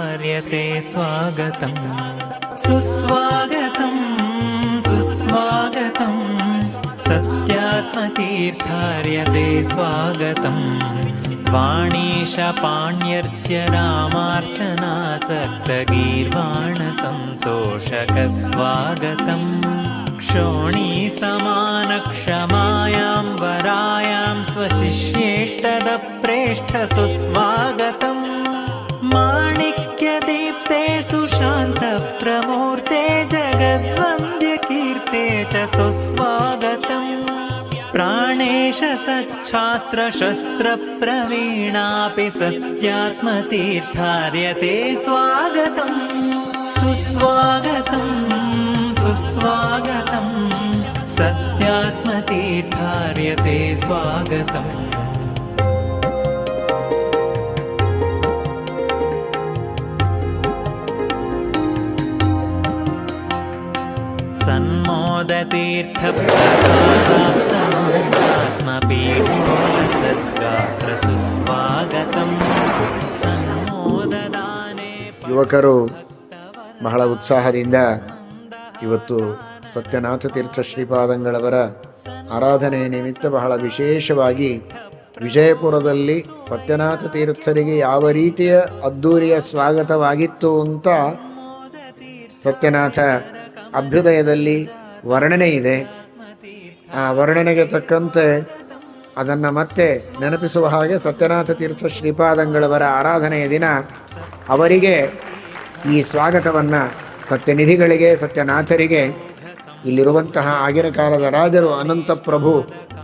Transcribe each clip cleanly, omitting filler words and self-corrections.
सुस्वागतम् सुस्वागतम् सुस्वागतम् सत्यात्मतीर्थार्यते स्वागतम् वाणीशपाण्यर्च्य रामार्चनासक्तगीर्वाणसन्तोषकस्वागतम् क्षोणीसमानक्षमायां वरायां स्वशिष्येष्टदप्रेष्ठ सुस्वागतम् माणिक्यदीप्ते सुशान्तप्रमूर्ते जगद्वन्द्यकीर्ते च सुस्वागतम् प्राणेश सच्छास्त्रशस्त्रप्रवीणापि सत्यात्मतीर्थार्यते स्वागतम् सुस्वागतम् सुस्वागतम् सत्यात्मतीर्थार्यते स्वागतम् सन्मोदतीर्थप्रसादात्मपीठोलसद्गात्र सुस्वागतम् सन्मोददाने ಯುವಕರು ಬಹಳ ಉತ್ಸಾಹದಿಂದ ಇವತ್ತು ಸತ್ಯನಾಥ ತೀರ್ಥ ಶ್ರೀಪಾದಂಗಳವರ ಆರಾಧನೆಯ ನಿಮಿತ್ತ ಬಹಳ ವಿಶೇಷವಾಗಿ ವಿಜಯಪುರದಲ್ಲಿ ಸತ್ಯನಾಥ ತೀರ್ಥರಿಗೆ ಯಾವ ರೀತಿಯ ಅದ್ಧೂರಿಯ ಸ್ವಾಗತವಾಗಿತ್ತು ಅಂತ ಸತ್ಯನಾಥ ಅಭ್ಯುದಯದಲ್ಲಿ ವರ್ಣನೆ ಇದೆ. ಆ ವರ್ಣನೆಗೆ ತಕ್ಕಂತೆ ಅದನ್ನು ಮತ್ತೆ ನೆನಪಿಸುವ ಹಾಗೆ ಸತ್ಯನಾಥ ತೀರ್ಥ ಶ್ರೀಪಾದಂಗಳವರ ಆರಾಧನೆಯ ದಿನ ಅವರಿಗೆ ಈ ಸ್ವಾಗತವನ್ನು ಸತ್ಯನಿಧಿಗಳಿಗೆ ಸತ್ಯನಾಥರಿಗೆ ಇಲ್ಲಿರುವಂತಹ ಆಗಿನ ಕಾಲದ ರಾಜರು ಅನಂತ ಪ್ರಭು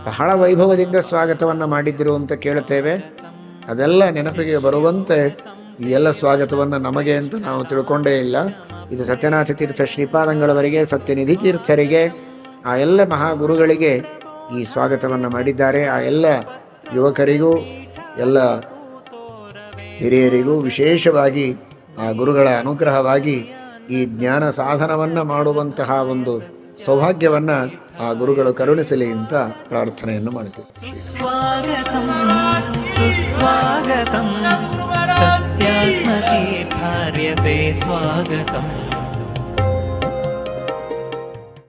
ಬಹಳ ವೈಭವದಿಂದ ಸ್ವಾಗತವನ್ನು ಮಾಡಿದ್ದರು ಅಂತ ಕೇಳುತ್ತೇವೆ. ಅದೆಲ್ಲ ನೆನಪಿಗೆ ಬರುವಂತೆ ಈ ಎಲ್ಲ ಸ್ವಾಗತವನ್ನು ನಮಗೆ ಅಂತ ನಾವು ತಿಳ್ಕೊಂಡೇ ಇಲ್ಲ. ಇದು ಸತ್ಯನಾಥ ತೀರ್ಥ ಶ್ರೀಪಾದಂಗಳವರಿಗೆ ಸತ್ಯನಿಧಿ ತೀರ್ಥರಿಗೆ ಆ ಎಲ್ಲ ಮಹಾಗುರುಗಳಿಗೆ ಈ ಸ್ವಾಗತವನ್ನು ಮಾಡಿದ್ದಾರೆ. ಆ ಎಲ್ಲ ಯುವಕರಿಗೂ ಎಲ್ಲ ಹಿರಿಯರಿಗೂ ವಿಶೇಷವಾಗಿ ಆ ಗುರುಗಳ ಅನುಗ್ರಹವಾಗಿ ಈ ಜ್ಞಾನ ಸಾಧನವನ್ನು ಮಾಡುವಂತಹ ಒಂದು ಸೌಭಾಗ್ಯವನ್ನು ಆ ಗುರುಗಳು ಕರುಣಿಸಲಿ ಅಂತ ಪ್ರಾರ್ಥನೆಯನ್ನು ಮಾಡ್ತೀವಿ. सुस्वागतम् सत्यात्मतीर्थार्यते स्वागतम्